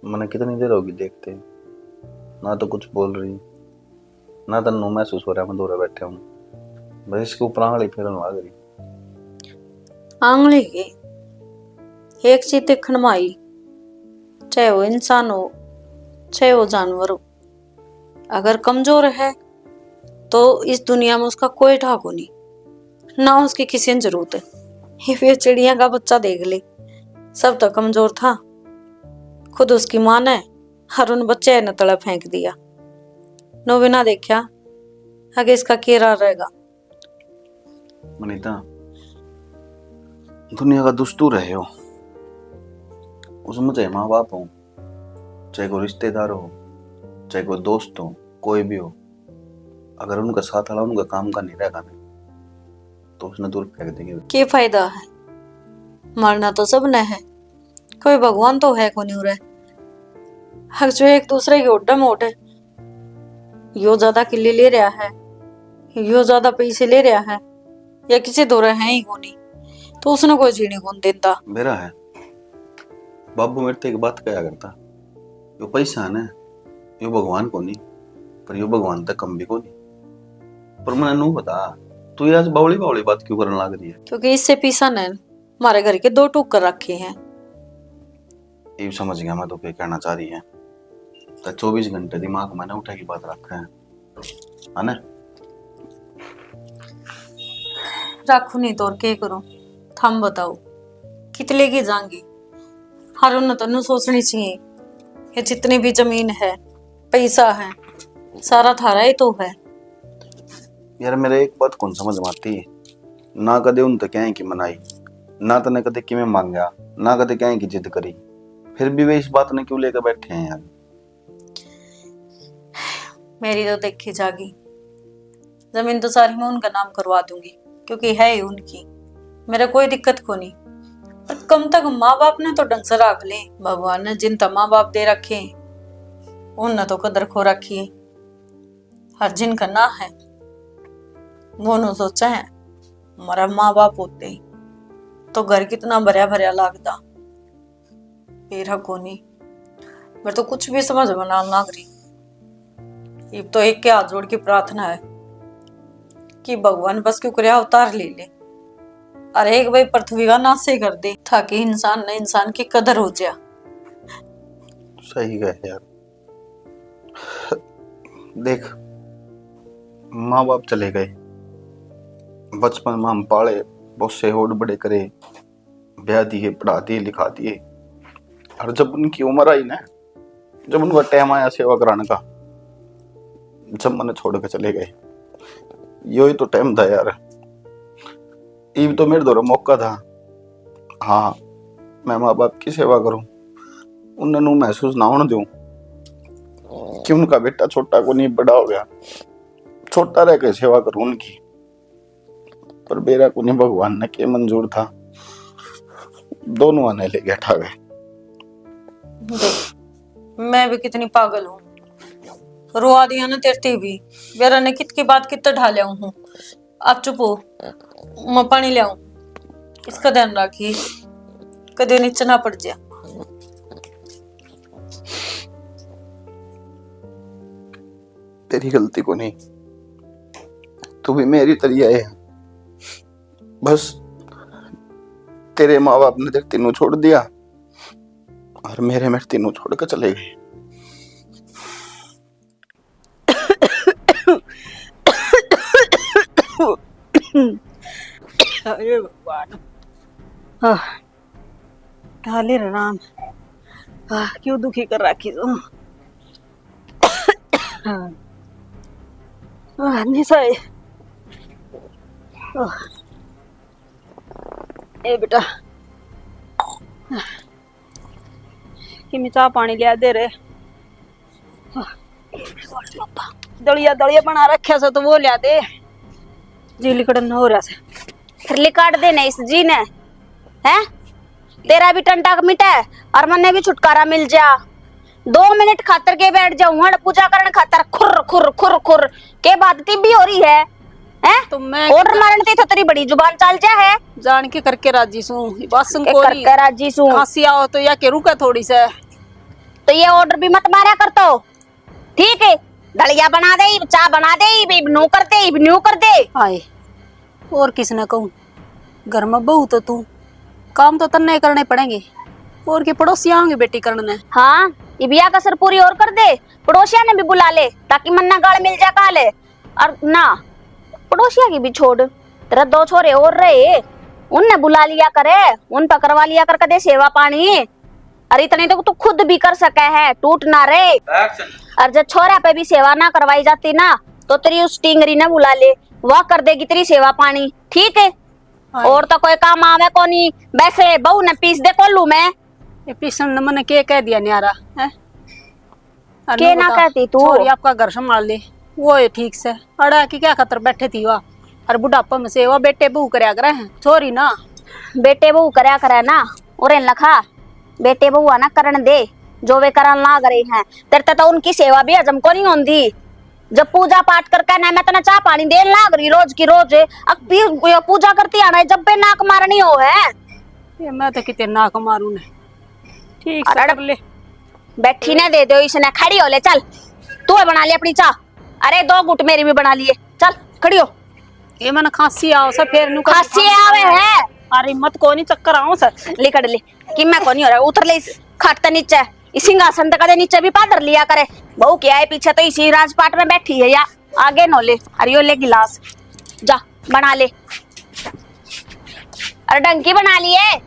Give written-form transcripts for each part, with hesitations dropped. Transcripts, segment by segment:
मैंने कितनी देर होगी देखते, ना तो कुछ बोल रही, ना तन्नू महसूस हो रहा मैं दूर बैठे हूँ, बस इसके ऊपर आंगली फेरन लग रही। आंगली की एक चीज देखने में आई, चाहे वो इंसान हो चाहे वो जानवर हो, अगर कमजोर है तो इस दुनिया में उसका कोई ठाकुर नहीं, ना उसकी किसी ने जरूरत है। ये फिर चिड़िया का बच्चा देख ले, सब तो कमजोर था, खुद उसकी मां ने हर उन बच्चे ने तड़ा फेंक दिया। नो बिना देखा आगे इसका केरा रहेगा। मनीता, दुनिया का दुस्तूर है हो, उसमें चाहे माँ बाप हो, चाहे कोई रिश्तेदार हो, चाहे कोई दोस्त हो, कोई भी हो, अगर उनका साथ वाला उनका काम का नहीं रहेगा ना तो उसने दूर फेंक देंगे। क्या फायदा है, मरना तो सब ने है, कोई भगवान तो है को नहीं रहे। हर जो एक दूसरे के ओड्डा मोट है, यो ज्यादा किले ले रहा है, यो ज्यादा पैसे ले रहा है, या किसी दो रहे हैं ही को नहीं, तो उसने कोई जीने को नहीं देता। मेरा है बाबू मेरे से एक बात कहा करता, यो पैसा है ना, यो भगवान को नहीं, पर यो भगवान तक कम भी को नहीं। पर मैंने नू बता, तू ये आज बावली बावली बात क्यों करने लग रही है? क्योंकि इससे पीसा ने हमारे घर के 2 टूक कर रखे हैं। ये समझ गया मैं तो क्या कहना चाह रही है। तो 24 घंटे दिमाग में ना उठा की बात रखा है ना? रखू नहीं तो और क्या करूं, थम बताओ कितने की जाएंगी। हर उन तनु सोचनी चाहिए कि जितनी भी जमीन है पैसा है सारा थारा ही तो है। यार मेरे एक बात कौन समझ में आती है, ना कदे उन तो क्या कि मनाई, ना तने कदे कि मैं मांगा, ना कदे क्या कि जिद करी, फिर भी वे इस बात ने क्यों लेकर बैठे हैं यार? मेरी तो देखी जागी, जमीन तो सारी मैं उनका नाम करवा दूंगी क्योंकि है ही उनकी, मेरा कोई दिक्कत को नहीं। पर कम तक माँ बाप ने तो ढंग से रख ले, भगवान ने जिन माँ बाप दे रखे उनने तो कदर खो रखी है। हर जिन का ना है वो न सोचा है हमारा माँ बाप होते ही तो घर कितना भरिया भरिया लगता, मेरा को नहीं। मेरे तो कुछ भी समझ में ना लग रही। ये तो एक के हाथ जोड़ की प्रार्थना है कि भगवान बस क्यों करे अवतार ले ले और एक भाई पृथ्वी का नाश ही कर दे ताकि इंसान ने इंसान की कदर हो जाए। सही कहे यार। देख, माँ बाप चले गए, बचपन में हम पाले, बहुत से होड़ बड़े करे, ब्याह दिए, पढ़ा दिए, लिखा दिए, और जब उनकी उम्र आई ना, जब उनका टाइम आया सेवा कराने का, जब मैंने छोड़ के चले गए, यो ही तो टाइम था यार। ये तो मेरे द्वारा मौका था, हाँ मैं माँ बाप की सेवा करूं, उन्हें महसूस ना होने दूं कि उनका बेटा छोटा को नहीं बड़ा हो गया, छोटा रह के सेवा करूं उनकी। पर बेरा को नहीं भगवान ने के मंजूर था, दोनों आने ले गया ठा गए। मैं भी कितनी पागल हूँ, रोआ दिया ना तेरती भी, बेरा ने कित की बात कितना ढालिया हूँ। आप चुप हो, मैं पानी ले आऊं, इसका ध्यान रखिए कदे नीचे ना पड़ जाए। तेरी गलती को नहीं, तू भी मेरी तरह है, बस तेरे माँ बाप ने तेरे तीनों छोड़ दिया और मेरे तीनों छोड़ कर चले गए। अरे भगवान, ढाले राम, क्यों दुखी कर रखी तुम। निशा ए बेटा कि मैं चाह पानी लिया दे रहे, दलिया दलिया बना रखे से तो वो लिया दे, जी लिकड़न हो रहा से। फिर लिकाट देने इस जी ने है, तेरा भी टंटा मिटा है और मन्ने भी छुटकारा मिल जा। 2 मिनट खातर के बैठ जाऊं, हड़ पूजा करने खातर खुर खुर खुर खुर के बात भी हो रही है तो मैं ऑर्डर मारने तो तेरी बड़ी जुबान चाल जा है, जान के करके राजी सू, बस करके राजी सू। खांसी आओ तो या के रुका थोड़ी से, तो ये ऑर्डर भी मत मारा कर तो, ठीक है? दलिया बना दे, चाय बना दे, इबनू कर दे, इबनू कर दे। आए और किसने कहूँ, घर में बहू तो तू, काम तो तन्ने करने पड़ेंगे, और के पड़ोसी आएंगे बेटी करने। हाँ, ये बिया कसर पूरी और कर दे, पड़ोसिया ने भी बुला ले ताकि मन्ना गाल मिल जा काले। और ना पड़ोसिया की भी छोड़, तेरा दो छोरे और रहे, उनने बुला लिया करे, उन पर करवा लिया कर कदे सेवा पानी। अरे इतने तो तू खुद भी कर सके है, टूट ना रे। और जब छोरा पे भी सेवा ना करवाई जाती ना, तो तेरी उस टिंगरी ने बुला ले, वह कर देगी तेरी सेवा पानी, ठीक है? और तो कोई काम आवे को नहीं, वैसे बहू ने पीस दे कोल्लू में। ये पिसन ने मने के कह दिया न्यारा है? के ना कहती तू? छोरी आपका घर संभाल ले, वो है ठीक से। अड़ा की क्या खतर बैठे थी वह, और बुढ़ापा में से वो बेटे बहू करया करे हैं, छोरी ना बेटे बहू करया करे ना, और लखा बेटे बहू ना करन दे जो वे करन लाग रही हैं। तेरे तो उनकी सेवा भी हजम को नहीं होती। जब पूजा पाठ करके ना मैं तना चाह पानी देन लाग रही रोज की रोज, अब पूजा करती आना जब पे नाक मारनी हो है। ये मैं तो कितने नाक मारू ने, ठीक से कर ले। बैठी ने दे दो इसने, खड़ी हो ले, चल तू बना ले अपनी चाह। अरे 2 घुट मेरी भी बना लिए, चल खड़ी हो। ये मन खांसी आओ सा फिर नु खांसी आवे है। अरे मत को नहीं चक्कर आओ सर, लेकर ले कि मैं को नहीं हो रहा, उतर ले इस खाट ते नीचे, इस सिंहासन तक नीचे भी पादर लिया करे। बहू क्या है पीछे तो इसी राजपाट में बैठी है, या आगे नो ले। अरे यो ले गिलास, जा बना ले। अरे डंकी बना लिए,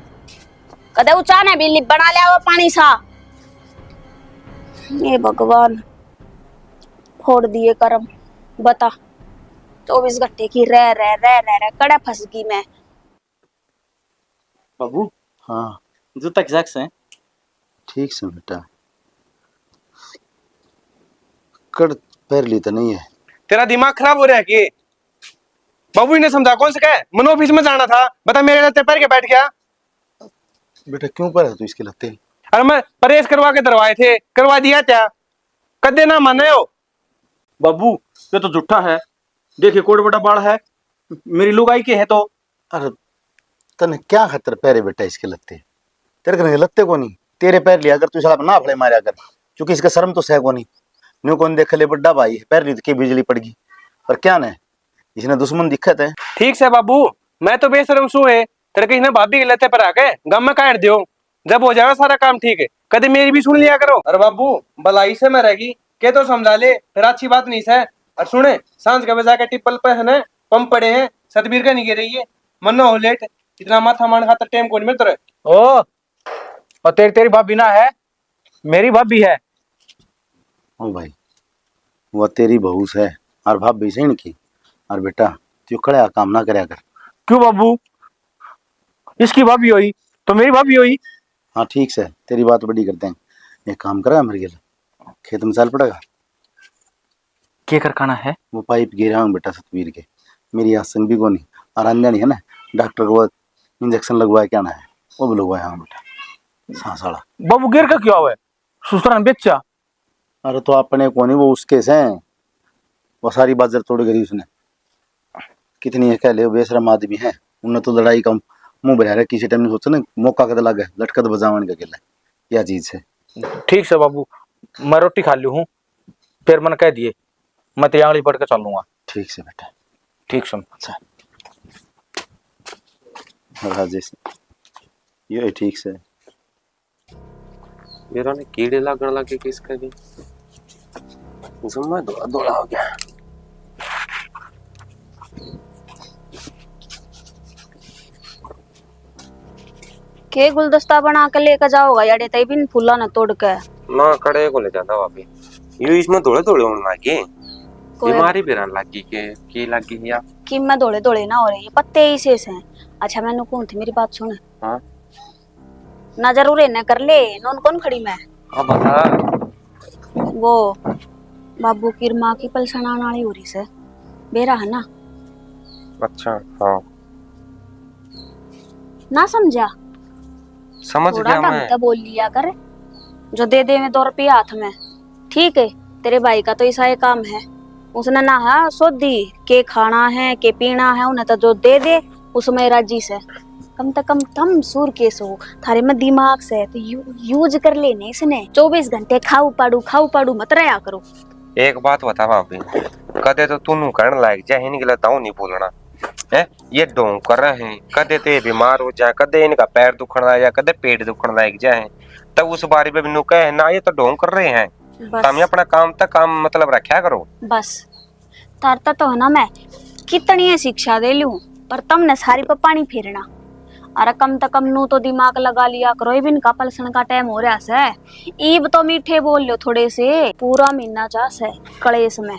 कदे ऊंचा ने भी बना लिया वो पानी सा। ये भगवान फोड़ दिए करम, बता 24 घंटे की रह रह रह रह रह कड़ा फंस गई मैं। बाबू हाँ जूता किसक से? ठीक से बेटा, कड़ पैर ली तो नहीं है। तेरा दिमाग खराब हो रहा है कि? बाबू ने समझा कौन से कहे, मनो ऑफिस में जाना था, बता मेरे लत्ते पैर के बैठ गया। बेटा क्यों पर है तू इसके लत्ते? अरे मैं परहेज करवा के दरवाए थे, करवा दिया क्या? कदे ना माने हो। बाबू ये तो झूठा है, देखिए कोट बड़ा बाल है, मेरी लुगाई के है तो। अरे तने क्या खतर पैरे बेटा इसके लत्ते? तेरे कने लत्ते को नहीं, तेरे पैर लिया अगर तू साला ना फड़े मारा कर, क्योंकि इसका शर्म तो सह को नहीं। न्यू कौन देख ले बड्डा भाई है, पैर ली तो की बिजली पड़ गई, पर क्या ने इसने दुश्मन दिक्कत है। ठीक से बाबू, मैं तो बेशरम सू है, तेरे कहीं भाभी के लत्ते पर आके गम में काट दियो, जब हो जाएगा सारा काम ठीक है। कदे मेरी भी सुन लिया करो। अरे बाबू भलाई से मैं रहेगी के तो समझा ले, फिर अच्छी बात नहीं है। और सुने सांझ के बजा के टिप्पल पे है ना पंप पड़े हैं, सतबीर का नहीं गिर रही है, मनो हो लेट, इतना माथा मान खातर टाइम कौन में तेरे। ओ और तेरी भाभी ना है, मेरी भाभी है। ओ भाई वो तेरी बहू है और भाभी से इनकी, और बेटा तू कड़ा काम ना करया कर। क्यों बाबू, इसकी भाभी हुई तो मेरी भाभी हुई। हाँ ठीक से, तेरी बात बड़ी करते हैं। एक काम करेगा मेरे गिल, खेत में चल पड़ेगा। क्या कर खाना है? वो पाइप गिरा हूँ बेटा सतवीर के, मेरी आसन भी को नहीं, और अंजा नहीं है ना, डॉक्टर को इंजेक्शन लगवाया क्या ना है, वो भी लगवाया हूँ बेटा सांस वाला। बाबू गिर का क्यों हुआ? सुस्तरान बेचा। अरे तो अपने को नहीं, वो उसके से वो सारी बाजार तोड़ गई उसने। कितनी है कह ले, बेशरम आदमी है, उन्हें तो लड़ाई का मुंह बढ़ा रहा, किसी टाइम नहीं सोचा ना मौका कद लगे लटकत बजावन का गिला या चीज से। ठीक से बाबू, मैं रोटी खा ली हूँ, फिर मैंने कह दिए मैं तेरी आंगली पढ़ के चल लूंगा। ठीक से बेटा, ठीक से। अच्छा राजेश ये ठीक से। मेरा ने कीड़े लागण लगे कि इसका भी जम्मा दौड़ा दौड़ा हो गया। के गुलदस्ता बना के लेकर जाओगा यार, तई भी फूला ना तोड़ के ना कड़े को ले जाता वापी, यू इसमें दौड़े दौड़े होने लगे, बीमारी भी रहने लगी के की लगी या कि मैं दौड़े दौड़े ना हो रही, पत्ते ही शेष हैं। अच्छा मैंने कौन थी, मेरी बात सुन। हाँ ना जरूर इन्हें कर ले, नौन कौन खड़ी मैं। अब बता। वो बाबू की माँ की पलसन आने वाली हो रही से, बेरा है ना। अच्छा हाँ ना समझा, समझ थोड़ा गया ढंग मैं। से बोल लिया कर, जो दे दे में 2 रुपये हाथ में, ठीक है? तेरे भाई का तो ऐसा ही काम है, उसने ना है सोधी के खाना है के पीना है, उन्हें तो जो दे दे उसमें राजी से। कम से कम तुम सूर केस हो, थारे में दिमाग से तो यूज कर लेने इसने। 24 घंटे खाऊ पाड़ू मत रहा करो। एक बात बता भाभी, कदे तो तू कहने लायक जा नहीं गला ताऊ नहीं बोलना है। ये ढोंग कर रहे हैं, कदे ते बीमार हो जाए, कदे इनका पैर दुखने लग जाए, कदे पेट दुखने लायक जाए, तब उस बारे में भी कहे ना ये तो ढोंग कर रहे हैं। तुम अपना काम तक काम मतलब रखा करो। बस तारता तो है ना, मैं कितनी शिक्षा दे लूं पर तुमने सारी पर पानी फेरना। अरे कम से कम नू तो दिमाग लगा लिया करो। इबिन का पलसन का टाइम हो रहा है, ईब तो मीठे बोल लो थोड़े से, पूरा महीना चास है कलेस में,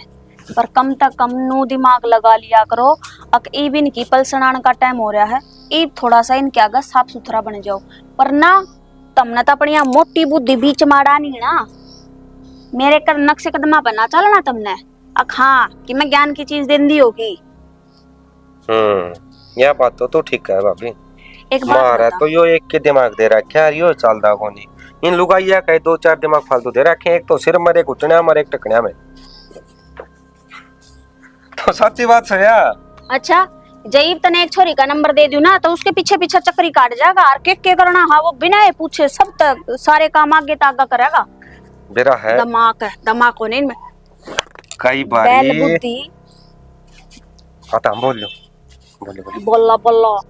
पर कम से कम नू दिमाग लगा लिया करो। अक इबिन की पलसनान का टाइम हो रहा है, ईब थोड़ा सा इनके आगे साफ सुथरा बन जाओ। पर ना तुमने तो अपनी मोटी बुद्धि बीच मारा नहीं ना, मेरे कर नक्शे कदमा बना चलना तुमने। अक हाँ कि मैं ज्ञान की चीज देंदी होगी। यह बात तो ठीक है भाभी। एक बात मारा बता। तो यो एक के दिमाग दे रखा है, यो चलदा को नहीं। इन लुगाइया कहे 2-4 दिमाग फालतू दे रखे हैं, एक तो सिर मरे घुटने मरे एक टकनिया में। तो सच्ची बात है यार। अच्छा जईब तने एक छोरी का नंबर दे दूं ना तो उसके पीछे पीछे चक्करी काट जाएगा। और के करना हाँ वो बिना पूछे सब तक सारे काम आगे तागा करेगा। बेरा है दमाक होने में कई बैल बारी बुद्धि। आता बोलो बोला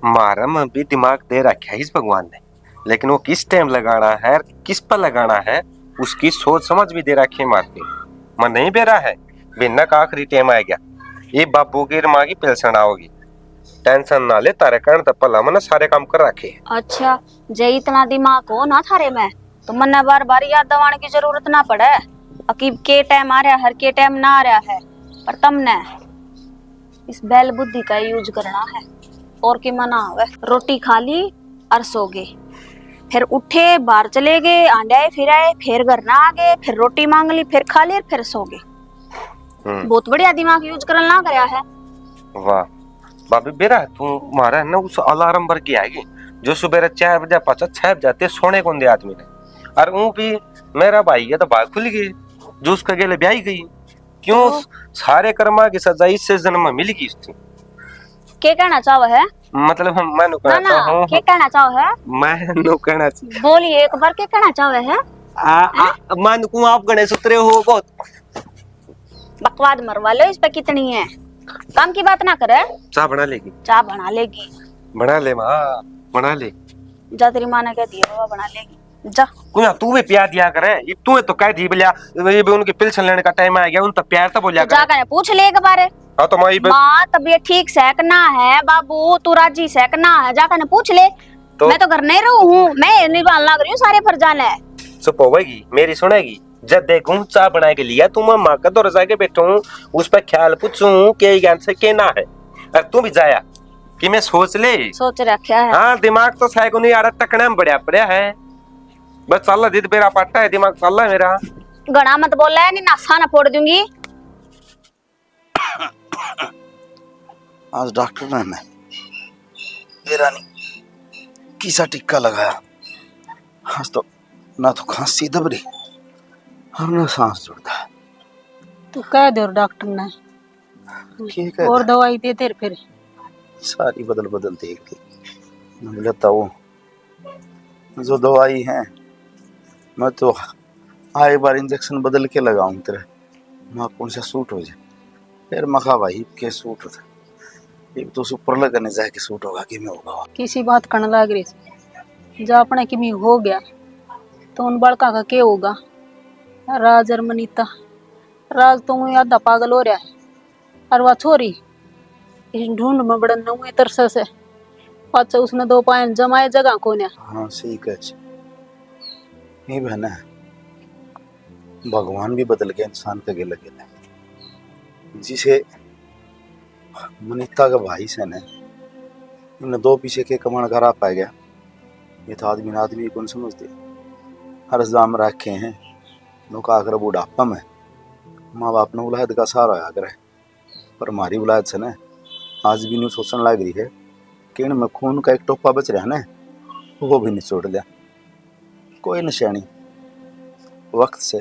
मारा में भी दिमाग दे रखा है इस भगवान ने, लेकिन वो किस टाइम लगाना है, किस पर लगाना है, उसकी सोच समझ भी दे रखी है। मारती मन नहीं बेरा है, बिना का आखिरी टाइम आ गया। ये बाबू की माँ की पेंशन आओगी, टेंशन ना ले, तारे कारण तब पला मैंने सारे काम कर रखे। अच्छा जय इतना दिमाग हो ना थारे में तो मन बार बार याद दवाने की जरूरत ना पड़े। अकीब के टाइम आ रहा हर के टाइम ना आ रहा है, पर तुमने इस बैल बुद्धि का यूज करना है। और की मना है, रोटी खा ली और सो गए, फिर उठे बाहर चले गए, आंडे फिर आए, फिर घर ना आ गए, फिर रोटी मांग ली, फिर खा ली, फिर सो गए। बहुत बढ़िया दिमाग यूज करना ना कराया है। वाह भाभी बेरा तू मारा है ना उस अलार्म पर की आएगी जो सुबह 4 बजे 5-6 बजे सोने को दे आदमी ने। और वो भी मेरा भाई है तो भाई खुल गई जो उसका गेले ब्याही गई। क्यों सारे कर्मा की सजा इससे जन्म में मिल गई उसकी। के कहना चाहो है? मतलब मैं नु ना कहना ना हूं के कहना चाहो है? मैं नु कहना बोलिए एक बार के कहना चाहो है? मान को आप गणेश उतरे हो बहुत बकवाद मरवा लो, इस पे कितनी है, काम की बात ना करे। चाय बना लेगी, चाय बना लेगी, बना ले माँ बना ले। जा तेरी माँ ने कह दिया बाबा बना लेगी, जा। कुछ तू भी प्यार दिया करे, ये तू तो कह दी बोलिया ये भी उनकी पेंशन लेने का टाइम आ गया, उन तो प्यार तो बोलिया तो जाकर पूछ ले एक बार। हाँ तो माँ तबीयत ठीक सहकना है, बाबू तू राजी सहकना है, जाकर पूछ ले। तो मैं तो घर नहीं रहूं हूँ, मैं निभान लग रही हूँ सारे फरजान है। चुप होगी मेरी सुनेगी। जब देखूं चाय बना के लिया तुम माँ का दौर जाके बैठू उस पर ख्याल पूछूं के ज्ञान से के ना है। और तू भी जाया कि मैं सोच ले, सोच रखा है। हाँ दिमाग तो सैको नहीं आ रहा, टकने में बढ़िया पड़िया है, बस चल दीद मेरा पाटा है, दिमाग चल रहा है मेरा। गणा मत बोल रहा है, नहीं नासा ना फोड़ दूंगी। आज डॉक्टर ने हमें देरानी किसा टिक्का लगाया। आज तो ना तो खांसी दब रही और ना सांस जुड़ता है। तू कह दे और डॉक्टर ने ठीक है और दवाई दे दे फिर। सारी बदल बदल देख ली, मैं बोलता वो जो दवाई है मैं तो आए बार इंजेक्शन बदल के लगाऊं तेरे माँ कौन सा सूट हो जाए। फिर मखा भाई के सूट होता एक तो सुपर लगने जाए के सूट होगा कि मैं होगा किसी बात करने लग रही जा अपने किमी हो गया तो उन बड़का का क्या होगा। राज और मनीता, राज तो वही आधा पागल हो रहा है और वह छोरी इस ढूंढ में बड़ा नवे तरस से अच्छा उसने 2 पायन जमाए जगह को ने। हाँ सही कह ये बहना है, भगवान भी बदल गया इंसान का गिला गिला। जिसे मनीता का भाई से ने इन्हें 2 पीछे के कमाण घर आ पा गया। ये तो आदमी आदमी कौन समझते हर जाम रखे हैं लोग आकर बुढ़ापा में माँ बाप ने औलाद का सहारा आकर है। पर हमारी औलाद से ना आज भी नहीं सोचने लग रही है कि इनमें खून का एक टोपा बच रहा है ना वो भी नहीं छोड़ दिया। कोई निशानी वक्त से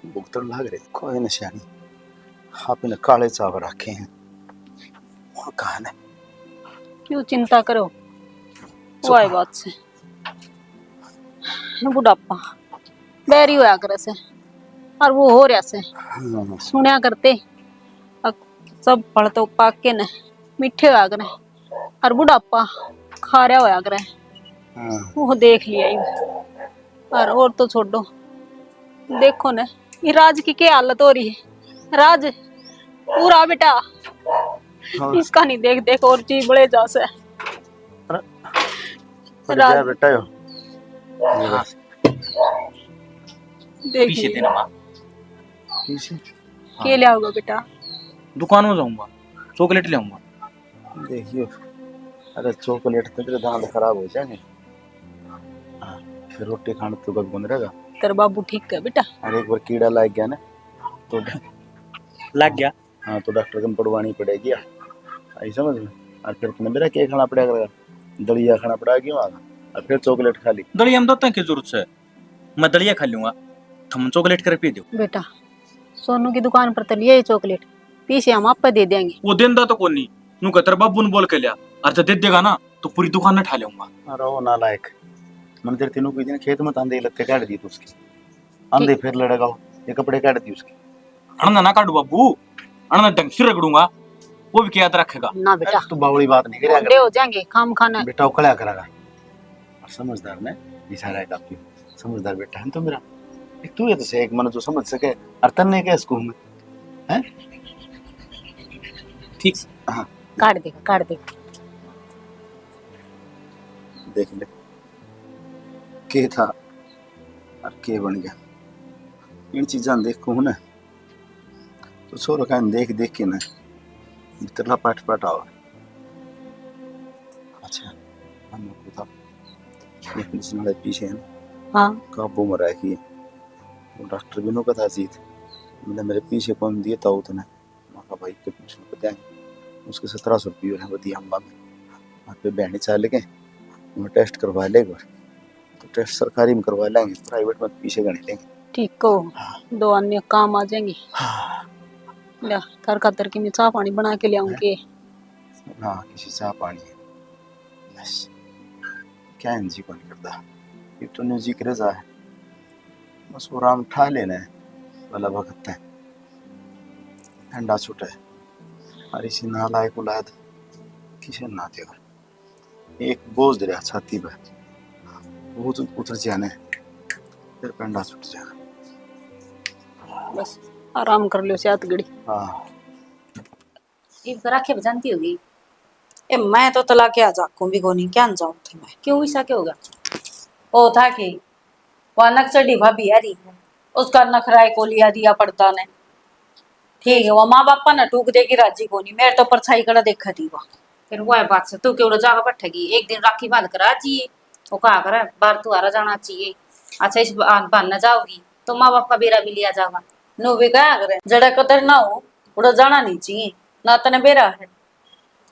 भुगतन लग रही, कोई निशानी आप इन्हें काले चावल रखे हैं और कहा ने क्यों चिंता करो, वो आई बात से बुढ़ापा बैरी होया करे से और वो हो रहा से सुनया करते अब सब फल तो पाक के न मीठे होया करे और बुढ़ापा खारा होया करे वो देख लिया ही। और तो छोड़ो, देखो न ये राज की क्या हालत हो रही है। राज पूरा बेटा इसका नहीं देख देख और चीज बड़े जा से राज बेटा यो देख पीछे देना माँ, के ले आओगे बेटा? दुकान में जाऊंगा, चॉकलेट ले आऊंगा। देखियो, अरे चॉकलेट तो तेरे दांत खराब हो जाएंगे। फिर रोटी खाने तो कब बन रहेगा? तेरा बाबू ठीक है बेटा? अरे एक बार कीड़ा लग गया ना तो लग गया। हाँ तो डॉक्टर को पड़वानी पड़ेगी आई समझ में। और फिर तुम्हें मेरा क्या खाना पड़ेगा? दलिया खाना पड़ेगा क्यों आगा? और फिर चॉकलेट खा ली। दलिया में तो की जरूरत है, मैं दलिया खा लूंगा, तुम चॉकलेट कर पी दो। बेटा सोनू की दुकान पर तलिए ये चॉकलेट पीछे हम आप पे दे देंगे। वो देंदा तो कौन नहीं, नू कहतर बाबू ने बोल के लिया और जब दे देगा ना तो पूरी दुकान में ठा लूंगा। अरे वो नालायक, मैंने तेरे तीनों को दिन खेत में तांदे लत्ते काट दी तो उसकी आंधे फिर लड़ेगा वो, ये कपड़े काट दी उसकी। अणना ना काटू बाबू, अणना ढंग से रगड़ूंगा, वो भी क्या याद रखेगा। ना बेटा तू बावड़ी बात नहीं करेगा, बड़े हो जाएंगे काम खाना। बेटा उकड़ा करेगा। और समझदार ने इशारा है काफी समझदार बेटा है तो मेरा। एक तू है तो से एक मन जो समझ सके और तन्ने के इसको में हैं ठीक। हाँ काट देगा देख ले के था और के बन गया। इन चीज़ां देखो ना तो छोरो का देख देख के ना भीतरला पाठ पाठ आओ। अच्छा हम को था ये पुलिस वाले पीछे है ना हाँ काबू में रखी है। वो डॉक्टर भी नो कथा चीज मैंने मेरे पीछे कौन दिया था उतने माँ भाई के पुलिस को देंगे उसके 1700 रुपये है बदी अम्बा में वहाँ पे बहनी चाह लेके उन्हें टेस्ट करवा लेगा तो टेस्ट सरकारी में करवा लेंगे प्राइवेट में पीछे गणे लेंगे। ठीक हो दो अन्य काम आ जाएंगे। ले कर खातर की मैं चाय पानी बना के ले आऊंगी। हाँ किसी चाह पानी है बस क्या जी को नहीं करता ये तो न्यूजी करे जा है बस वो राम उठा लेना है वाला वक्त है ठंडा छूटा है और इसी नालायक औलाद किसे ना देगा एक बोझ दे रहा छाती पे वो तो उतर जाना है फिर ठंडा छूट जाना। बस आराम कर लो सात घड़ी। हाँ ईद करा के बजानती होगी। ए मैं तो तला के आ जाऊं भी कोनी क्या जाऊं थी मैं। क्यों ऐसा क्या होगा? ओ था कि वह नक्सली भाभी आ रही है उसका नखराए को लिया दिया पड़ता ने ठीक है वो माँ बापा न टूक देगी राजी को नहीं मेरे तो परछाई कड़ा देखा थी वह। फिर वो है बात से तू क्यों जागा बैठेगी? एक दिन राखी बांध कर आ चाहिए वो कहा कर बाहर तू आ जाना चाहिए। अच्छा इस बांधना जाओगी तो माँ बाप का बेरा भी लिया जाएगा। नो भी क्या करे जड़ा कदर ना हो उड़ा जाना नहीं चाहिए ना तने बेरा है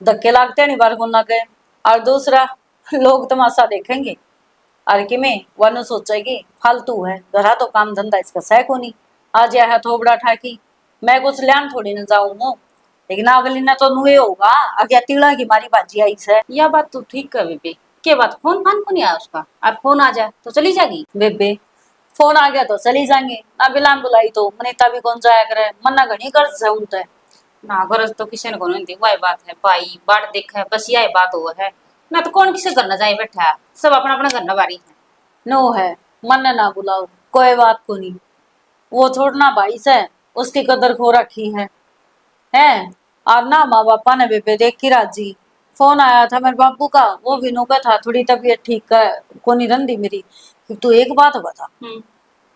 धक्के लागते नहीं बार को ना गए। और दूसरा लोग तमाशा देखेंगे और कि मैं वन सोचेगी फालतू है घरा तो काम धंधा इसका सह को नहीं आज यह है थोबड़ा ठाकी मैं कुछ ल्यान थोड़ी न जाऊंगा लेकिन अगली ने तो नुए होगा आगे तिड़ा की मारी बाजी आई से। यह बात तू ठीक है बेबे के बात फोन फान को नहीं आया उसका और फोन आ जाए तो चली जाएगी। बेबे फोन आ गया तो चली जाएंगे ना बिलान बुलाई तो मनीता भी कौन जाया करे मन्ना घनी गर्ज है उनते ना गरज तो किसी ने को नहीं दी वही बात है भाई बाट देखा है बस यही बात हुआ है ना तो कौन किसे करना जाए बैठा है सब अपना अपना करना बारी है। नो है मन ना बुलाओ कोई बात को नहीं वो छोड़ना भाई से उसकी कदर खो रखी है और ना माँ बापा ने बेबे देख की राजी। फोन आया था मेरे बाबू का वो विनू का था थोड़ी तबीयत ठीक का को नहीं रंदी मेरी तू एक बात बता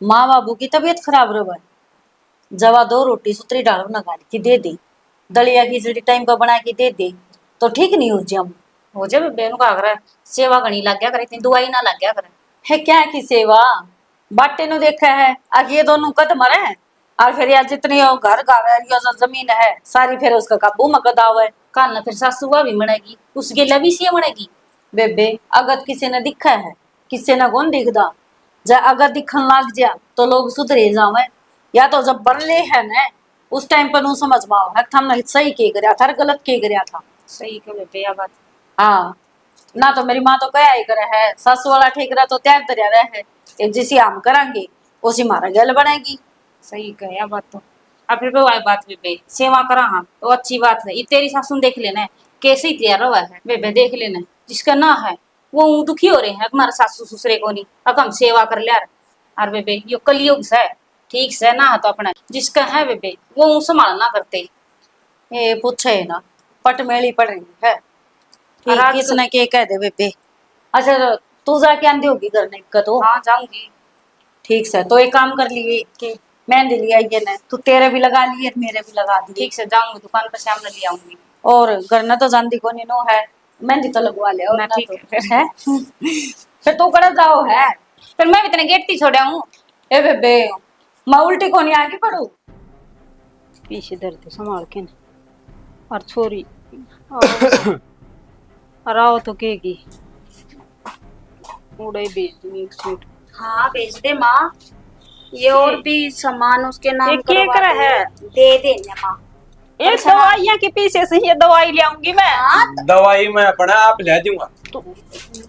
माँ बाबू की तबीयत खराब रहा है जवा 2 रोटी सुतरी डालो ना गाली की दे दे दलिया खिचड़ी टाइम पर बना के दे दे तो ठीक नहीं हो जाम हो जाए बेबे का कर सेवा घनी लग गया करे इतनी दवाई ना लग गया करे है क्या की सेवा बाटे नु देखा है आगे ये दोनों कदम रहे और फिर यार जितनी घर का जमीन है सारी फिर उसका काबू मकदाव है कल ना फिर सासुआ भी मनेगी उसके लिए भी सी मनेगी। बेबे अगर किसी ने दिखा है किसी ने कौन दिखदा जा अगर दिखन लग जा तो लोग सुधरे जावे या तो जब बरले है ना उस टाइम पर नु समझ माओ है हमने सही के करया था गलत के करया था। सही के बेबे यह बात हाँ ना तो मेरी माँ तो कया ही करे है, सस वाला ठेकरा तो त्याग दरिया रहे है कि जिसे हम करांगे उसी मारा गल बनेगी। सही कहे बात तो। अब फिर वो बात बेबे सेवा करा हम तो अच्छी बात है। ये तेरी सासू देख लेना कैसे ही तैयार हुआ है बेबे, देख लेना जिसका ना है वो दुखी हो रहे हैं हमारे सासू ससुरे को नहीं, अब हम सेवा कर लिया। और बेबे यो कलयुग से ठीक से ना तो अपना जिसका है बेबे वो संभालना करते। ये पूछे ना पट मेली पड़ रही है कि और आज किसने के कह दे बेबे। अच्छा तो तू जाके आंधी होगी करने का तो। हाँ जाऊंगी। ठीक से तो एक काम कर लिए कि मेहंदी लिया ये ना, तू तेरे भी लगा लिए मेरे भी लगा दिए। ठीक से जाऊंगी दुकान पर शाम में ले आऊंगी। और करना तो जानती को नहीं नो है, मेहंदी तो लगवा ले और ना ना ठीक तो है फिर। है फिर तू कड़ा जाओ है। फिर मैं भी इतने गेट छोड़ा हूँ। ए बेबे मैं उल्टी को नहीं आगे पड़ू। पीछे दर्द संभाल के ना। और छोरी और आओ तो केगी उड़े भेज दूंगी एक सूट। हाँ भेज दे माँ, ये और भी सामान उसके नाम ये क्या करवा करा दे। है? दे देना माँ। ये दवाइयाँ के पीछे से ये दवाई ले आऊंगी मैं। हाँ दवाई मैं अपना आप ले दूंगा,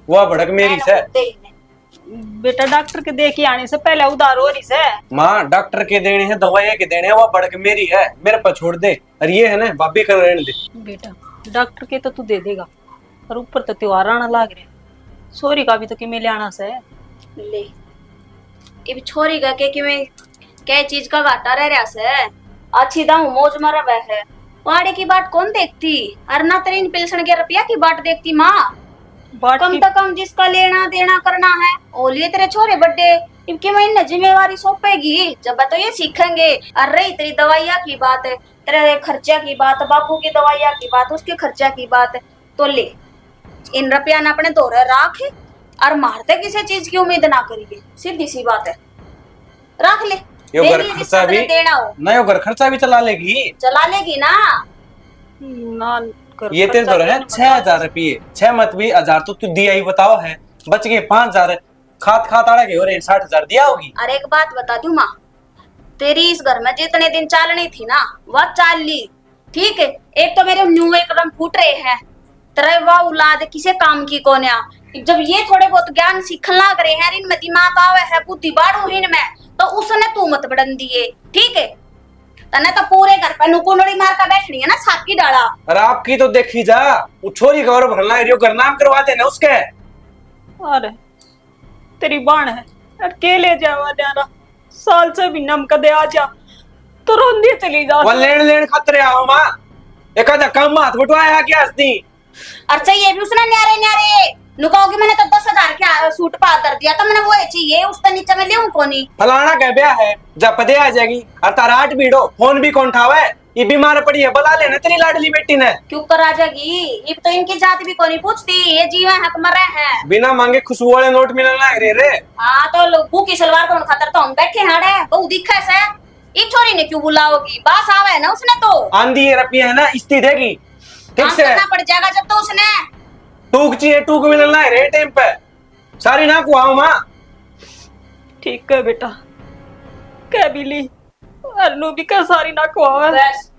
वह भड़क मेरी से। दे देना। बेटा डॉक्टर के देखे आने से पहले उधार हो रही से। माँ डॉक्टर के देने हैं, दवाइयाँ के देने हैं, वह भड़क मेरी है, मेरे पर छोड़ दे। और ये है ना भाभी कर रहने दे। बेटा डॉक्टर के तो तू दे देगा और ऊपर तो त्योहार आना लाग रहे, सोरी का भी तो किमें ले आना से। ले ये भी छोरी का के मैं क्या चीज का घाटा रह रहा से। अच्छी दाऊ मौज मरा वह है, वाड़े की बात कौन देखती। और ना तेरी पेंशन के रुपया की बात देखती माँ। बाट कम की से कम जिसका लेना देना करना है ओ लिए तेरे छोरे बड्डे इनके महीने जिम्मेवारी सौंपेगी जब तो ये सीखेंगे। और रही तेरी दवाइयाँ की बात है, तेरे खर्चा की बात, बापू की दवाइयाँ की बात, उसके खर्चा की बात है, तो ले इन रुपया ने अपने दौरे राख और मारते किसी चीज की उम्मीद ना करिए, सीधी सी बात है। रख ले यो घर देगी खर्चा जिसका भी तेरे देना हो ना, यो घर खर्चा भी चला लेगी। चला लेगी ना। ना कर ये तेरे तो रहे 6,000 रुपये, 6 मत भी 1000 तो तू दिया ही बताओ है, बच गए 5,000। खात खात आड़ा के हो रहे 60,000 दिया होगी। और एक बात बता दूं माँ, तेरी इस घर में जितने दिन चालनी थी ना वह चाल ली, ठीक है। एक तो मेरे न्यू एकदम फूट रहे हैं, तेरे वाह औलाद किसे काम की कोन्या। जब ये थोड़े बहुत ज्ञान सीखने लग रहे हैं, इनमें दिमाग आवे है, बुद्धि बाढ़ इनमें, तो उसने तू मत बढ़न दिए, ठीक है। तने तो पूरे घर पे नुकुंडड़ी मार कर बैठनी है ना, छाती डाला। और आपकी तो देखी जा, वो छोरी का और भरना है, घर नाम करवा देना उसके। अरे तेरी बाण है अकेले जावा जाना, साल से भी नम कदे आ जा तो रोंदी चली जा। वो लेन लेन खतरे आओ माँ, एक आधा कम हाथ बटवाया क्या हस्ती। और चाहिए भी उसने न्यारे न्यारे नुकाओगी। मैंने तो 10,000 का सूट पा कर दिया था, मैंने वो चाहिए उसका नीचे में ले कोनी। फलाना कह ब्याह है जब पदे आ जाएगी और तारा 8 बीड़ो फोन भी कौन उठावे, ये बीमार पड़ी है, बुला लेना तेरी लाडली बेटी ने। क्यों कर आ जाएगी, ये तो इनकी जात भी कोनी पूछती, ये जीवा हक मरे हैं। बिना मांगे खुशबू वाले नोट मिलने लग रहे रे। हाँ तो लोगों की सलवार को खातर तो हम बैठे हाड़े बहु दिखा से। एक छोरी ने क्यों बुलाओगी, बास आवे ना उसने तो। आंधी ये रपी है ना इस्ती देगी, ठीक काम से करना पड़ जाएगा जब तो उसने। टूक चाहिए, टूक मिलने लग रहे टाइम पे, सारी ना को आओ माँ। ठीक है बेटा, कह भी ली अरनू भी का सारी ना को आवे। बस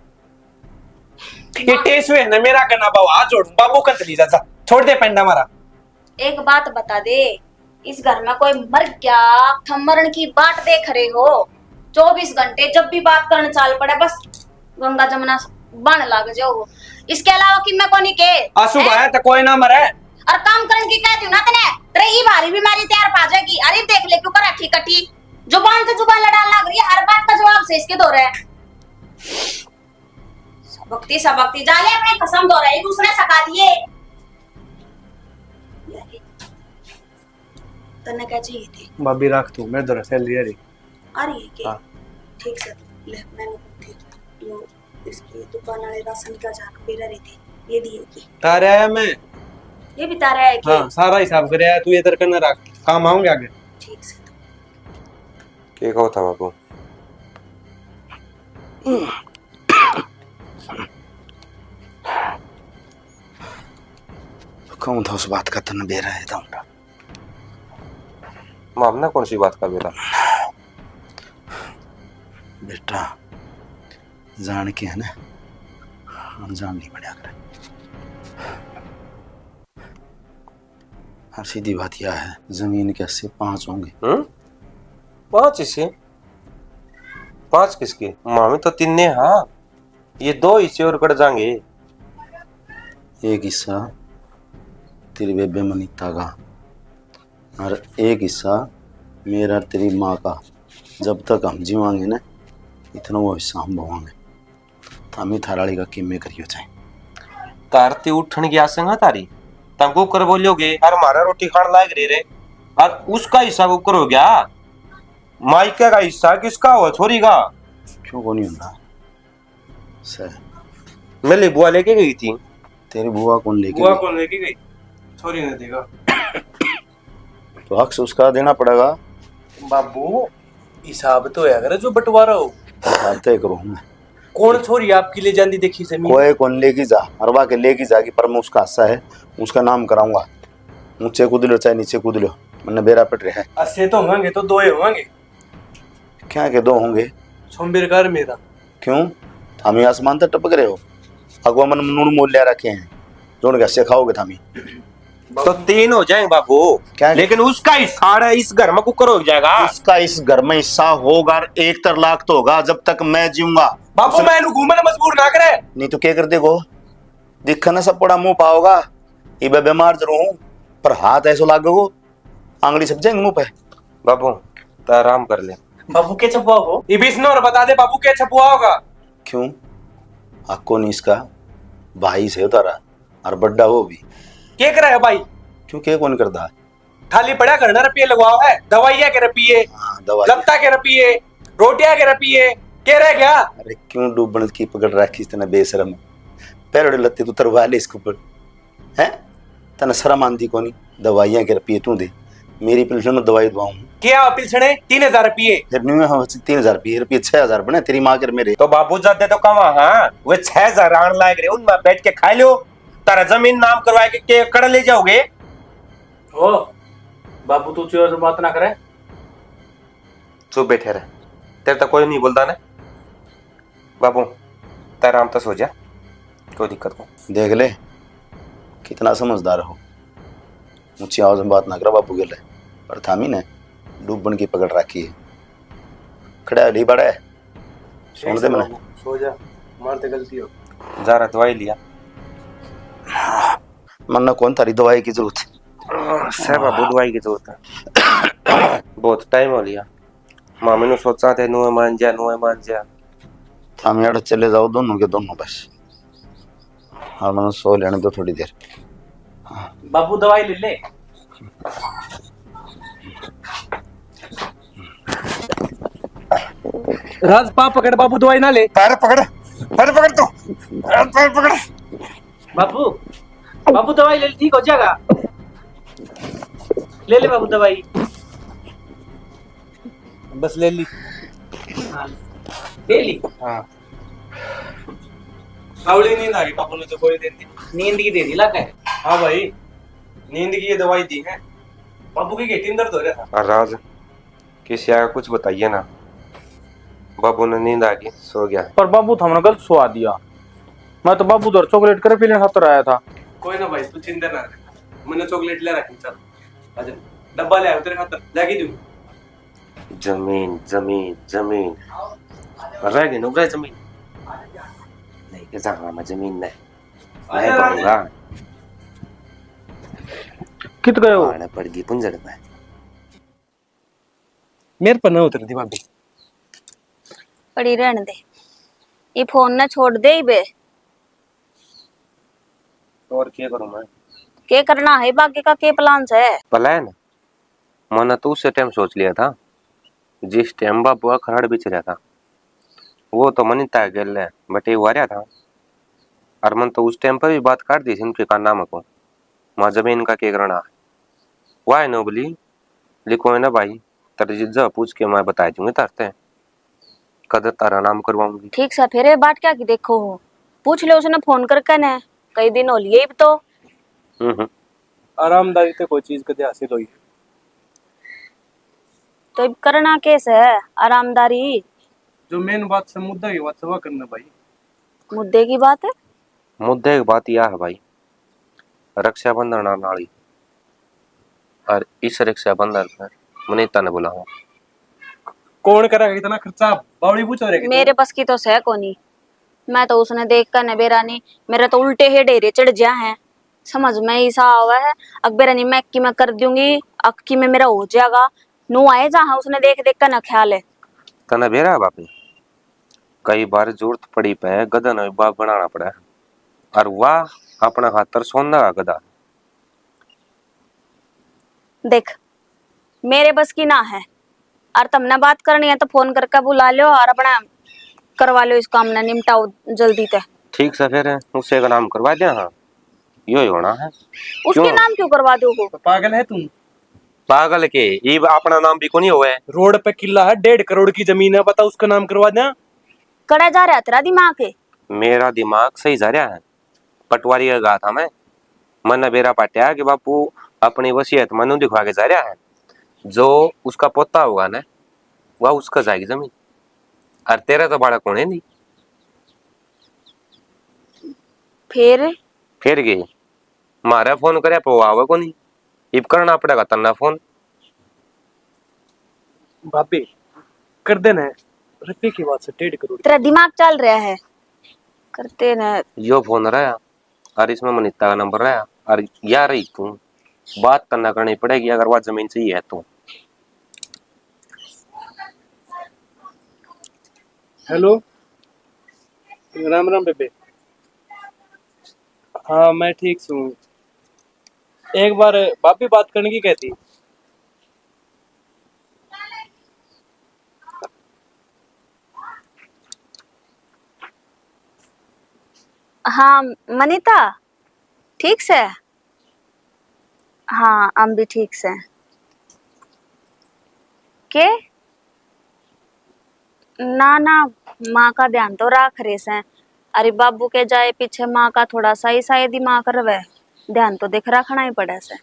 ये टेस हुए ना मेरा करना बाबू, हाथ जोड़ बाबू कंतली जा, छोड़ दे पेंडा मारा। एक बात बता दे, इस घर में कोई मर गया हम मरण की बाट देख रहे हो, 24 घंटे जब भी बात करने चाल पड़े बस गंगा जमुना बन लाग जाओ। इसके अलावा कि मैं कोनी के आंसू बहाया तो कोई ना मरे। और काम करने की कहती हूँ ना तने, तेरे ई बारी बीमारी तैयार पा जाएगी। अरे देख ले क्यों करा ठीक कटी, जुबान से जुबान लड़ाने लग रही है, हर बात का जवाब से इसके दो रहे। सबकती जा ले अपने कसम दो रहे, दूसरे सका दिए। तने क्या चाहिए थी भाभी रख तू, मेरे दर सैलरी आ रही। आ रही है के हाँ। ठीक से ले, मैंने थी जो इसकी दुकान वाले राशन का जाक पेरा रही थी, ये दिए की तारे आया मैं, ये भी तारा है कि हाँ सारा हिसाब करे आया, तू इधर करना रख, काम आऊंगे आगे। ठीक से। के कहो था बाबू? कौन था उस बात का तन बेरा है था मामला कौन सी बात का बेटा? बेटा जान के है ना, अनजान नहीं बढ़िया करे। हाँ, सीधी बात यह है, जमीन के 5 होंगे। 5 हिस्से? 5 किसके? मामी तो 3 ने। हाँ, ये 2 हिस्से और कट जाएंगे। एक हिस्सा तेरी बेबे मनीता का और एक हिस्सा मेरा तेरी माँ का। जब तक हम जीवांगे ना, इतना वो हिस्सा हम भोवांगे। थामी थाराड़ी का किम्मे करियो चाहे। तारती उठन की आशंका तारी तंगो कर बोलोगे और हमारा रोटी खाने लायक रह रहे और उसका हिस्सा को करो गया। माइका का हिस्सा किसका हो? छोरी का। क्यों को नहीं होता सर? मेरी बुआ लेके गई थी। तेरी बुआ कौन लेके बुआ गई? कौन लेके गई? छोरी ने देगा। तो हक से उसका देना पड़ेगा। बाबू हिसाब तो है अगर जो बंटवारा हो। तय करो मैं। कौन छोरी आपकी ले जाती देखी जमीन? कोई कौन लेके जा, अरबा के लेके जागी, पर मैं उसका हिस्सा है, उसका नाम कराऊंगा। ऊंचे कूद लो चाहे नीचे कूद लो, मैंने बेरा पट रहा है। अस्से तो होंगे तो 2 ही होंगे। क्या के 2 होंगे? सोमबीरकार मेरा। क्यों? थामी आसमान तक टपक रहे हो? अगवा मन नून मोल लिया रखे हैं, जोड़ के हस्से खाओगे थामी। तो 3 हो जाएंगे बाबू। क्या? लेकिन उसका हिस्सा है, इस घर में कुकर हो जाएगा। उसका इस घर में हिस्सा होगा, 1 तो होगा जब तक मैं जीऊंगा। बाबू मैं घूमने मजबूर ना करे। नहीं तो क्या कर देगो? दिखना सब पड़ा मुंह पाओगा। ये मैं बीमार जरूर हूं, पर हाथ ऐसा लागो आंगली सब जाएंगे मुंह पे। बाबू तो आराम कर ले। बाबू के छपुआ हो? ये बीच और बता दे बाबू के छपुआ होगा। क्यों? आपको नहीं इसका भाई से तारा और बड्डा हो भी क्या कर रहा है भाई? क्यों क्या कौन करता? खाली पड़ा करना रुपये लगवाओ है, दवाइयाँ के रुपये, हाँ, दवा। लत्ता के रुपये, रोटियां के रुपये, क्या रह गया? अरे क्यों डूबन की पकड़ रखी इतना बेशरम? पैरों लत्ते तू तरवा ले इसके ऊपर है। तना शर्म आंदी को नहीं? दवाइयाँ के रुपये तू दे, मेरी पेंशन में दवाई दवाऊं। क्या पिलसने 3000 रुपये? फिर नहीं हाँ 3000 रुपये 6000 बने तेरी माँ के मेरे। तो बाबू जाते तो कमा। हाँ वे 6000 आने लायक रहे, उनमें बैठ के खा लो। तारा जमीन नाम करवा के कर ले जाओगे। ओ बाबू तू चोर से बात ना करे। चुप बैठे रहे, तेरे तो कोई नहीं बोलता ना। बाबू तेरा आराम तो सो जा, कोई दिक्कत को। देख ले कितना समझदार हो। ऊंची आवाज में बात ना करा बापू के लिए, पर थामी ने डूबन की पकड़ रखी है। खड़ा है बड़ा है, सुन दे मैंने। सो जा, मारते गलती हो। जा रहा दवाई लिया। मन्ना कौन थारी दवाई की जरूरत है? सर बाबू दवाई की जरूरत है। बहुत टाइम हो लिया। मामी ने सोचा थे नुए मान जा। थामी अड़ चले जाओ दोनों के दोनों बस, और मैंने सो लेने दो थोड़ी देर। बाबू दवाई ले ले। राज पा पकड़ बाबू, दवाई ना ले। पैर पकड़ तू, पैर पकड़। बाबू बाबू दवाई ले, ठीक हो जाएगा। ले ले बाबू दवाई, बस ले ली। हाँ, ले ली। हाँ आवड़ी नींद आ गई, बाबू ने तो गोली दे दी। नींद की दे दी लगा है। हाँ भाई नींद की ये दवाई दी है। बाबू की घेटी में दर्द हो रहा था। और राज किसी आगे कुछ बताइए ना। बाबू ने नींद आ गई, सो गया। पर बाबू तो हमने गलत सुवा दिया। मैं तो बाबू उधर चॉकलेट कर पीने खातर आया था। कोई ना भाई तू चिंता ना कर, मैंने चॉकलेट ले रखी। चल आजा, डब्बा ले आया तेरे खातर, जाके दूं। जमीन रह गई नुबरा जमीन नहीं के जाऊंगा मैं। जमीन नहीं पाऊंगा। कित गए हो? पड़ गई पुंजड़ में। मेरे पर ना उतर दी भाभी। पड़ी रहने दे, ये फोन ना छोड़ दे ही बे। और क्या करूं मैं? क्या करना है बाकी का? क्या प्लान है? प्लान मैंने तो उस टाइम सोच लिया था जिस टाइम बाबू खराड़ बिच रहा था। वो तो मनी तय गल है बट ये वारिया था। और मन तो उस टाइम पर भी बात काट दी थी उनके का नाम को। माँ जमीन का क्या करना है वाह नो बोली लिखो है ना भाई। तेरे जिज्जा पूछ के मैं बता दूंगी तरते कदर तारा नाम करवाऊंगी। ठीक सा फिर बात क्या की देखो हो, पूछ ले उसने फोन करके ने। कई दिन हो लिए अब तो। आरामदारी तो कोई चीज कदे हासिल हुई। तो अब करना कैसे है आरामदारी? जो मेन बात से मुद्दा की बात सवा करना भाई। मुद्दे की बात है? मुद्दे की बात यह है भाई, रक्षाबंधन आने वाली और इस रिक्शा बंदर पर मनीता ने बुलाओ। कौन करेगा इतना खर्चा? बावड़ी पूछ रहे मेरे बस की तो सह कोनी। मैं तो उसने देख कर न बेरानी मेरा तो उल्टे ही डेरे चढ़ गया है। समझ में ऐसा आवा है अकबेरानी मैं की मैं कर दूंगी अक्की में मेरा हो जाएगा। नु आए जहाँ उसने देख देख कर न ख्याल है। तना बेरा बापी कई बार जरूरत पड़ी पे गधा ने बाप बनाना पड़ा है और वाह अपना खातर सोना का गधा। देख मेरे बस की ना है और तुमने बात करनी है तो फोन करके बुला लो और अपना करवा लो इस काम ने निपटाओ जल्दी ते। ठीक से फिर उससे का नाम करवा दिया। हाँ यो ही होना है। उसके क्यों? नाम क्यों करवा दो हो? पागल है तुम? पागल के ये अपना नाम भी को नहीं हुआ है। रोड पे किला है 1.5 करोड़ की जमीन है, बता उसका नाम करवा दें। कड़ा जा रहा तेरा दिमाग है? मेरा दिमाग सही जा रहा है। पटवारी का कहा था मैं मन बेरा पाटिया कि बापू अपनी वसीयत मनु दिखवा के जा रहा है जो उसका पोता होगा ना वह उसका जाएगी जमीन और तेरा तो बड़ा कौन है नहीं। फिर गई मारा फोन करे पो आवे को नहीं इब करना पड़ेगा तना फोन। भाभी कर देना रुपये की बात से 1.5 करोड़। तेरा दिमाग चल रहा है करते न। यो फोन रहा और इसमें मनीता का नंबर रहा और यार रही तू बात करना करनी पड़ेगी अगर वह जमीन चाहिए है तो। हेलो राम राम बेबे। हाँ मैं ठीक हूँ। एक बार भाभी बात करने की कहती। हाँ मनीता ठीक से? हाँ हम भी ठीक से। के ना ना माँ का ध्यान तो रख रहे से। अरे बाबू के जाए पीछे माँ का थोड़ा सा ही शायद दिमाग रवे ध्यान तो देख रखना ही पड़े से।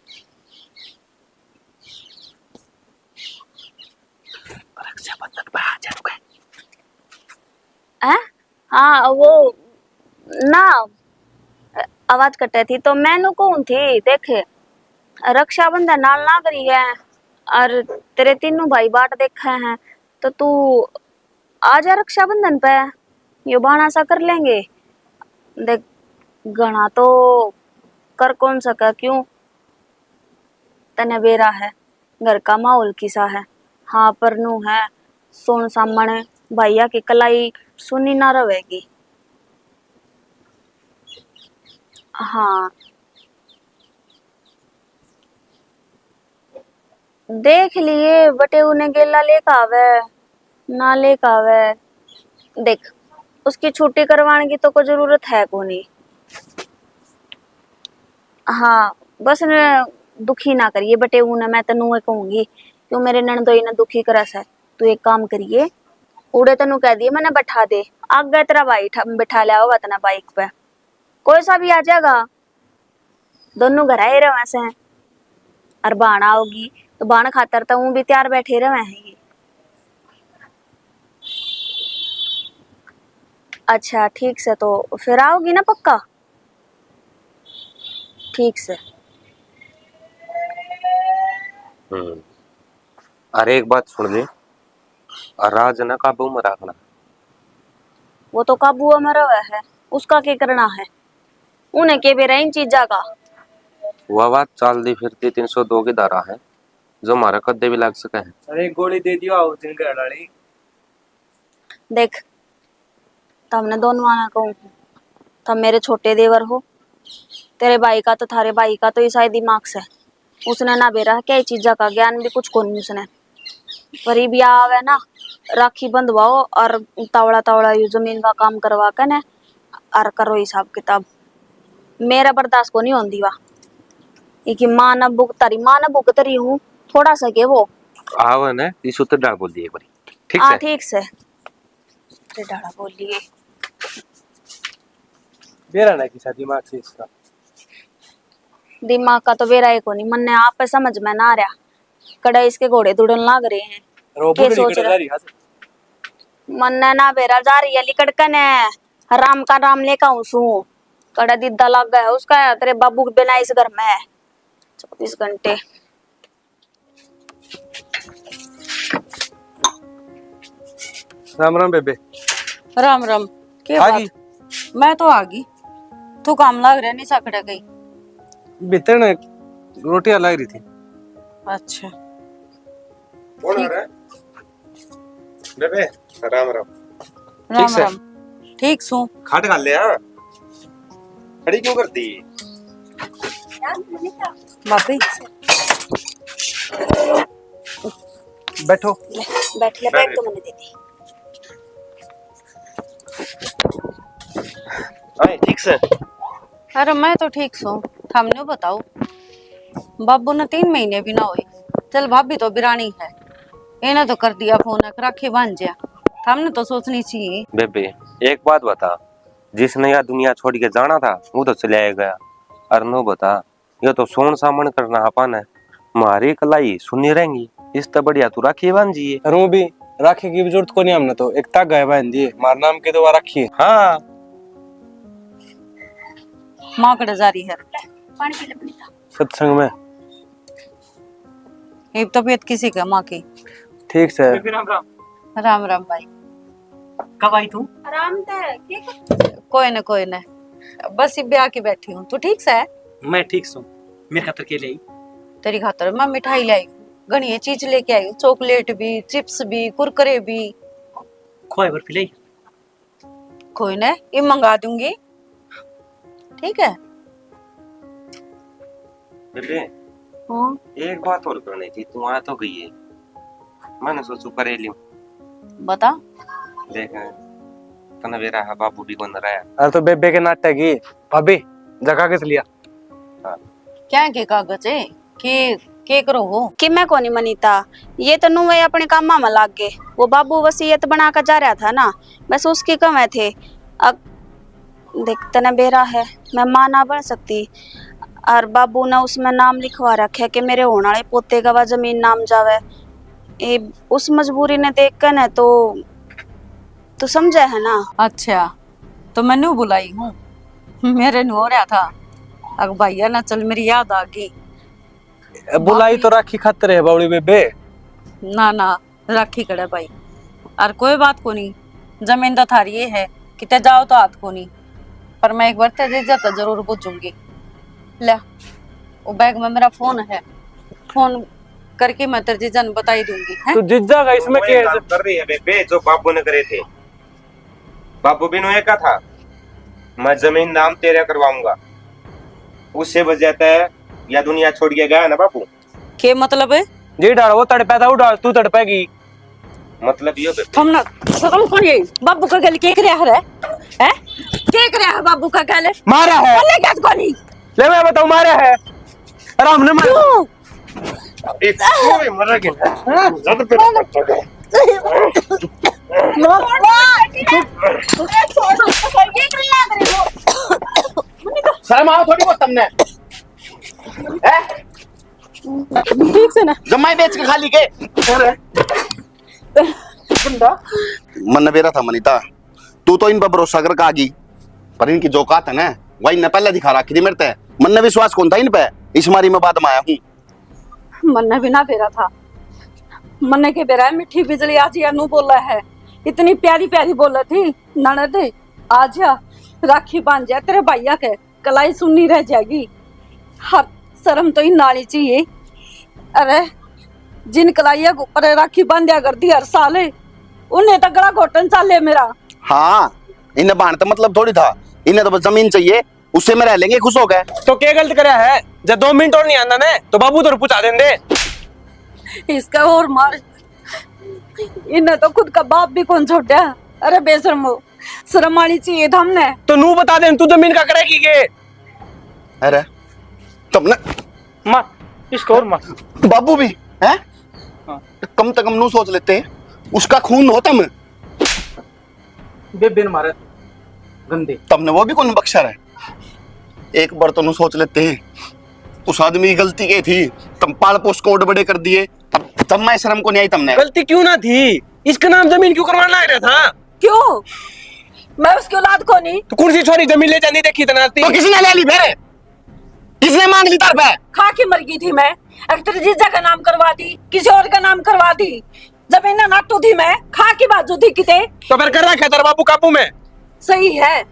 हाँ वो ना आवाज कटे थी तो मैनू कौन थी देखे रक्षाबंधन नाल ना करी है और तेरे तीनों भाई बाट देखे हैं तो तू आ जा रक्षाबंधन पे ये बहाना सा कर लेंगे। देख घना तो कर कौन सका क्यों तने बेरा है घर का माहौल किसा है। हाँ पर नू है सोन सामने भैया की कलाई सुनी ना रहेगी। हाँ देख लिए बटे उन्हें गेला लेके आवे ना लेके आवे। देख उसकी छुट्टी करवाने की तो कोई जरूरत है को नहीं। हाँ बस ने दुखी ना करिए बटे उन्हें मैं तेनू कहूंगी क्यों मेरे ननदोई ने दुखी करा सा। तू एक काम करिए उड़े तेनू कह दिए मैंने बैठा दे आगे तेरा भाई बैठा लिया होगा तना बाइक पे कोई सा भी आ जाएगा दोनों घर आए रहे से और बाण आओगी तो बाण खातर तो वो भी तैयार बैठे रहे हैं। अच्छा ठीक से तो फिर आओगी ना पक्का? ठीक से। अरे एक बात सुन ले राज ना काबू में रखना। वो तो काबू में रहा है उसका क्या करना है उन्हें के बेरा इन चीजा का। वह बात चल दी फिरती 302 की धारा है जो हमारा कद्दे भी लग सके है। अरे गोली दे दियो आओ दिन घर वाली। देख तुमने दोनों आना कहूँ तुम मेरे छोटे देवर हो तेरे भाई का तो थारे भाई का तो ईसाई दिमाग से उसने ना बेरा क्या चीजा का ज्ञान भी कुछ को नहीं उसने पर भी आवे ना राखी बंधवाओ और तावड़ा तावड़ा यू जमीन का काम करवा के ने और करो हिसाब किताब। मेरा बर्दाश्त को नहीं होती वा कि माँ न भुगत रही माँ न भुगत रही हूँ थोड़ा सा के वो आवे ना इस उत्तर डाल बोल दिए एक बारी ठीक हाँ है। ठीक से डाला बोलिए बेरा ना किसा दिमाग से इसका। दिमाग का तो बेरा ही को नहीं मन ने आप पे समझ में ना आ रहा कड़ा इसके घोड़े दुड़न लाग रहे हैं। के सोच रहे मन ने ना बेरा जा रही है लिकड़कन है राम का राम लेकर उसू कड़ा दीदा लग गया उसका तेरे बाबू के बिना इस घर में है 24 घंटे। राम राम बेबे। राम राम। क्या आ बात? गई? मैं तो आ गई। तू काम लाग रहा नहीं साकड़ा गई? भीतर ने रोटियां लग रही थी। अच्छा कौन आ रहा है बेबे? राम राम। राम से? राम। ठीक सू। खाट खा ले। हाँ, खड़ी क्यों करती? बापी बैठो। बैठ ले, बैठ तो मैंने दे दी। आए ठीक से? अरे मैं तो ठीक सू। हमने बताओ बाबू ने 3 महीने भी ना हुए। चल भाभी तो बिरानी है, इन्हें तो कर दिया फोन राखी बांध जा। हमने तो सोचनी चाहिए। बेबे एक बात बता, जिसने यह दुनिया छोड़ के जाना था वो तो चले गया। और नो बता, ये तो सोन सामन करना अपन है। हमारी कलाई सुनी रहेंगी, इस तो बढ़िया तू राखी बांध जी। रू भी राखी की भी जरूरत को नहीं हमने तो एक तागा है बहन जी, मार नाम की तो राखी है। हाँ माँ कड़े जा रही है पानी पी ले प्लीज। सत्संग में। ये तबीयत किसी का माँ की? ठीक से। राम राम। राम राम भाई। कब आई तू? आराम है के? कोई न बस इब्बे आके बैठी हूँ। तू ठीक से है? मैं ठीक हूँ। मेरे खातर के लिए तेरी खातर मैं मिठाई लाई हूँ, घनी चीज लेके आई हूँ। चॉकलेट भी, चिप्स भी, कुरकुरे भी। खोए बर्फी लाई। कोई न ये मंगा दूंगी, ठीक है? बेबे हाँ एक बात और करनी थी, तू आ तो गई है, मैंने सोचू करे लियो। बता। देख तने बेरा है बाबू भी कौन रहा है। अरे तो बेबे के नाटक ही भाभी जगह किस लिया? क्या के कागज है के करो हो? कि मैं कोनी मनीता, ये तो नुवे अपने कामा में लाग गए। वो बाबू वसीयत बना कर जा रहा था ना, बस उसकी कम थे। अब देख तने बेरा है, मैं मां ना बन सकती। और बाबू ने उसमें नाम लिखवा रखे कि मेरे होने वाले पोते का वह जमीन नाम जावे। ये उस मजबूरी ने देख कर न तो समझे है ना। अच्छा तो मैंने बुलाई हूँ, मेरे नु हो रहा था। अग भैया ना चल मेरी याद आ गई। बुलाई तो राखी खातर है बावड़ी बेबे। ना राखी कड़े भाई। और कोई बात को नहीं, जमीन तो थारी ये है, किते जाओ तो हाथ को नहीं। पर मैं एक बार तेरे जाता जरूर पूछूंगी। ले वो बैग में मेरा फोन है, फोन करके मैं तेरे जीजा ने बता ही दूंगी है? तू जिज्जा का इसमें वो एक क्या काम कर रही है बेबे जो बाबू ने करे थे। बाबू भी नो का था, मैं जमीन नाम तेरा करवाऊंगा। उससे बच जाता है या दुनिया छोड़ के गया ना बाबू। के मतलब है? जी डाल वो तड़पा था, वो डाल तू तड़पेगी। मतलब ये बेबे तुम ना शर्म कौन है? बाबू का गल के रहा है? हैं? के रहा है बाबू का गल? मारा है। बोले क्या को नहीं? ले मैं बताऊं मारा है। अरे हमने मारा। क्यों? एक कोई मर गया ज्यादा पे शर्म आओ थोड़ी बहुत तुमने। ठीक से ना जमाई बेच के खाली के। मन बेरा था मनीता, तू तो इन पर भरोसा कर आ गई, पर इनकी जो कात है ना वही न पहले दिखा रखी थी मेरे। मन ने विश्वास कौन था इन पे, इस मारी में बाद में आया हूँ। मन्ने भी ना बेरा था। मन्ने के बेरा मिठी बिजली आज या नू बोला है, इतनी प्यारी प्यारी बोला थी ननद आज जा राखी बांध जा तेरे भैया के, कलाई सुननी रह जाएगी। हर शर्म तो ही नाली चाहिए। अरे जिन कलाइया के ऊपर राखी बांधा करती हर साल, उन्हें तो गला घोटन चाले मेरा। हाँ इन्हें बांधता मतलब थोड़ी था, इन्हें तो बस जमीन चाहिए, उससे में रह लेंगे खुश हो गए। तो क्या गलत करा है? जब 2 मिनट और नहीं आना ने तो बाबू तो पूछा देंगे। इसका और मार, इन्हें तो खुद का बाप भी कौन छोड़ा। अरे बेशर्मो, शर्म आनी चाहिए था हमने। तो नू बता दे तू जमीन का करेगी के? अरे तुमने माँ इसको और माँ। बाबू भी है कम से कम नू सोच लेते, उसका खून हो तुम। बेबे ने मारा गंदे। तुमने वो भी कौन बख्शा है। एक बार तो नू सोच लेते हैं, उस आदमी की गलती क्या थी, तुम पाल पोस कोड बड़े कर दिए। तब मैं शर्म को नहीं आई तुमने। गलती क्यों ना थी, इसका नाम जमीन क्यों करवाना लग रहा था? क्यों? मैं उसकी औलाद को नहीं। तो कौन सी छोरी जमीन ले जानी देखी तनाती? तो किसने ले ली फिर? किसने मांग ली तार पे? खा के मर गई थी मैं। अगर तेरे जीजा का नाम करवा दी, किसी और का नाम करवा दी, जमीन नाटू थी मैं खा की बाजू थी किते तो फिर कर रखा तेरा बाबू काबू में। सही है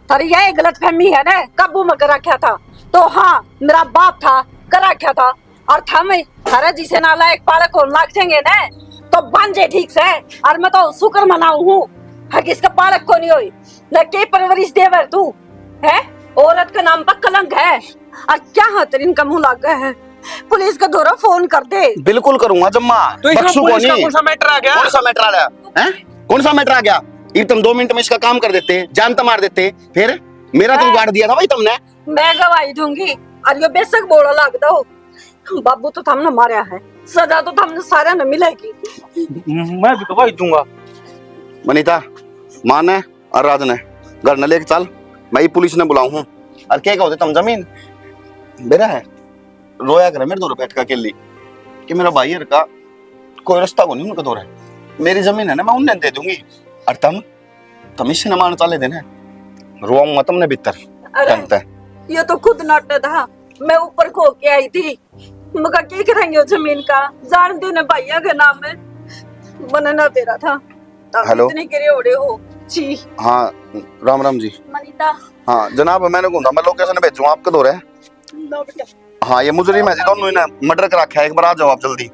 थारी यह गलत फहमी है ना काबू में कर रखा था तो हाँ मेरा बाप था कर रखा था और था मैं थारे जिसे नालायक पालक हो लाग जाएंगे ना तो बांझे ठीक से और मैं तो शुक्र मनाऊ हूँ है किसका पालक को नहीं हुई न के परवरिश देवर तू है औरत का नाम पर कलंक है और क्या हाथ इनका मुंह लग गया है पुलिस का दौरा फोन कर दे। बिल्कुल करूंगा जम्मा। तो इसमें बख्शू पुलिस का नहीं। कौन सा मैटर आ गया? कौन सा मैटर आ गया हैं? कौन सा मैटर आ गया? ये तुम 2 मिनट में इसका काम कर देते, जान तो मार देते, फिर मेरा तुम गाड़ दिया था भाई तुमने। मैं गवाही दूंगी और ये बेशक बोला लग दो बाबू तो हमने मारा है सजा तो हमने सारा न मिलेगी। मैं भी गवाही दूंगा। वनिता माँ ने और राज ने घर न लेके चल, मैं ही पुलिस ने बुलाऊ हूँ। और क्या कहोगे तुम जमीन मेरा है रोया करे मेरे दौरे बैठ का अकेली कि मेरा भाई का कोई रास्ता को नहीं उनका दौरा मेरी जमीन है ना मैं उन्हें दे दूंगी और तुम इससे न मान चले देने रोऊंगा तुमने भीतर अरे ये तो खुद नाटक था मैं ऊपर खो के आई थी मगर क्या करेंगे वो जमीन का जान देने भैया के नाम में बनना तेरा था तब हेलो। इतने गिरे ओढ़े हो जी। हाँ राम राम जी। मनीता हाँ जनाब मैंने कहा मैं लोकेशन भेजूँ आपके दौरे। लो बेटा हाँ ये मुजरिम है जी दोनों ने मर्डर कर रखा है एक बार आ जाओ आप जल्दी।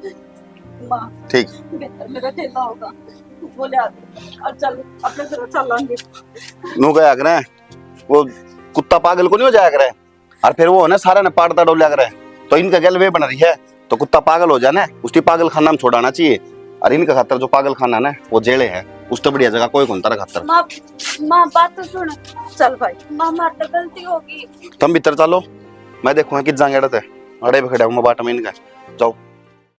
माँ ठीक बेहतर मेरा ठेला होगा बोले आते और चल अपने घर चलेंगे। नो गया करे वो कुत्ता पागल को नहीं हो जाया करे और फिर वो है ना सारा ने पाड़ता डोलिया करे तो इनका गल वे बन रही है तो कुत्ता पागल हो जाए ना उसकी पागल खाना में छोड़ाना चाहिए और इनका खातर जो पागल खाना ना वो जेले है उस तो बढ़िया जगह कोई कौन तारा खातर। माँ बात तो सुन। चल भाई माँ मार तो गलती होगी। तुम भीतर चलो मैं देखूंगा किस जाएंगे अड़े पे खड़े हूँ मैं बाट में इनका जाओ।